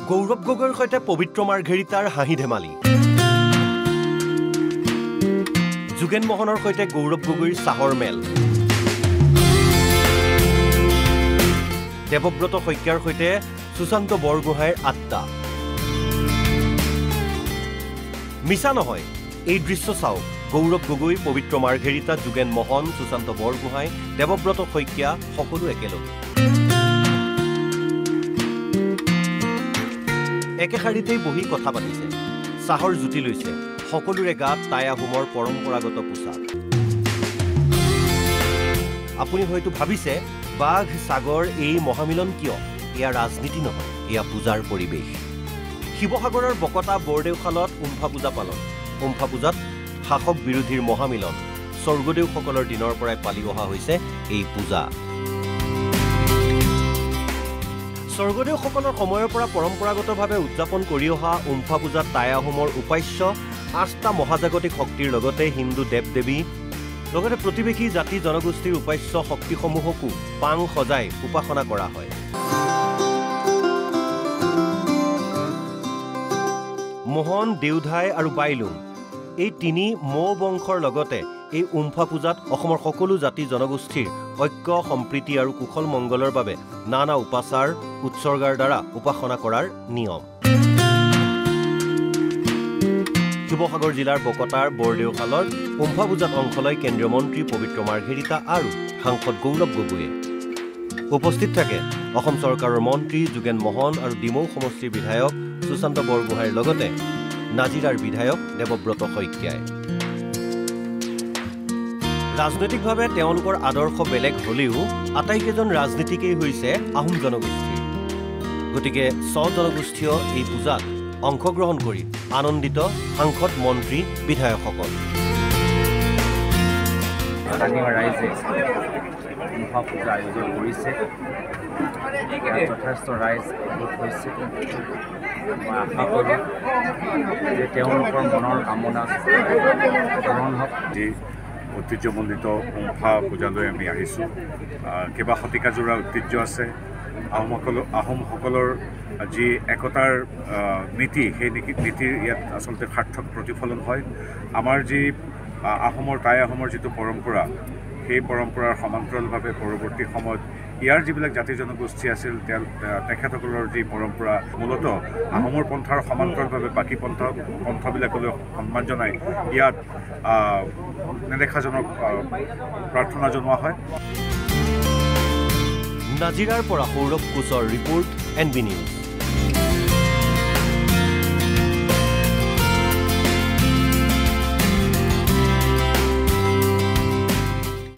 গৌৰৱ গগৈৰ সৈতে পবিত্ৰ মাৰ্ঘেৰিটাৰ হাঁহি ধেমালি যোগেন মোহনৰ সৈতে গৌৰৱ গগৈৰ চাহৰ মেল দেৱব্ৰত শইকীয়াৰ সৈতে সুশান্ত বৰগোহাঁইৰ আড্ডা মিছা নহয় এই দৃশ্য চাওক গৌৰৱ গগৈ পবিত্ৰ মাৰ্ঘেৰিটা যোগেন মোহন সুশান্ত বৰগোহাঁই দেৱব্ৰত শইকীয়া সকলো একেলগে একেশাৰীতেই বহি কথা পাতিছে চাহৰ জুতি লৈছে সকলোৰে গাত টাই আহোমৰ পৰম্পৰাগত পোছাক আপুনি হয়তো ভাবিছে বাঘ সাগৰ এই মহামিলন কিয় এয়া ৰাজনীতি নহয় এয়া পূজাৰ পৰিৱেশ শিৱসাগৰৰ বকতা বৰদেউখালত উমফা পূজা পালন উমফা পূজাত শাসক বিৰোধীৰ মহামিলন স্বৰ্গদেউসকলৰ দিনৰ পৰাই পালি অহা হৈছে এই পূজা স্বৰ্গদেউসকলৰ সময়ৰ পৰা পৰম্পৰাগতভাৱে উদযাপন কৰি অহা উমফা পূজাত টাই আহোমৰ উপাস্য ৮টা মহাজাগতিক শক্তিৰ লগতে হিন্দু দেৱ দেৱী লগতে প্ৰতিবেশী জাতি জনগোষ্ঠীৰ উপাস্য শক্তিসমূহকো পাং সজাই উপাসনা কৰা হয় মোহন দেউধাই আৰু বাইলুং এই তিনি মৌ বংশৰ লগতে এই উমফা পূজাত অসমৰ সকলো জাতি জনগোষ্ঠীৰ ঐক্য সম্প্ৰীতি আৰু কুশল মংগলৰ বাবে নানা উপাচাৰ উৎসৰ্গাৰ দ্বাৰা উপাসনা কৰাৰ নিয়ম শিৱসাগৰ জিলাৰ বকতাৰ বৰদেউখালৰ উমফা পূজাত অংশ লয় কেন্দ্ৰীয় মন্ত্ৰী পবিত্ৰ মাৰ্ঘেৰিটা আৰু সাংসদ গৌৰৱ গগৈয়ে উপস্থিত থাকে অসম চৰকাৰৰ মন্ত্ৰী যোগেন মোহন আৰু ডিমৌ সমষ্টিৰ বিধায়ক সুশান্ত বৰগোহাঁইৰ লগতে নাজিৰাৰ বিধায়ক দেৱব্ৰত শইকীয়াই ৰাজনৈতিকভাৱে তেওঁলোকৰ আদৰ্শ বেলেগ হলেও আটাইকেইজন ৰাজনীতিকেই হৈছে আহোম জনগোষ্ঠী গতিকে স্বজনগোষ্ঠীয় এই পূজাত অংশগ্ৰহণ কৰি আনন্দিত সাংসদ মন্ত্ৰী বিধায়কসকল স্থানীয় ৰাইজে উমফা পূজা আয়োজন কৰিছে যথেষ্ট ৰাইজ গোট হৈছে মই আশা কৰোঁ যে তেওঁলোকৰ মনৰ কামনা পূৰণ হওক ঐতিহ্যমণ্ডিত উমফা পূজালৈ আমি আহিছোঁ কেইবা শতিকাজোৰা ঐতিহ্য আছে আহোমসকলৰ যি একতাৰ নীতি সেই নীতিৰ ইয়াত আচলতে সাৰ্থক প্ৰতিফলন হয় আমাৰ যি আহোমৰ টাই আহোমৰ যিটো পৰম্পৰা সেই পৰম্পৰাৰ সমান্তৰালভাৱে পৰৱৰ্তী সময়ত ইয়াৰ যিবিলাক জাতি জনগোষ্ঠী আছিল তেখেতসকলৰ যি পৰম্পৰা মূলতঃ আহোমৰ পন্থাৰ সমান্তৰালভাৱে বাকী পন্থাবিলাকলৈ সন্মান জনাই ইয়াত নেদেখাজনক প্ৰাৰ্থনা জনোৱা হয় নাজিৰাৰ পৰা সৌৰভ কোচৰ ৰিপৰ্ট NB নিউজ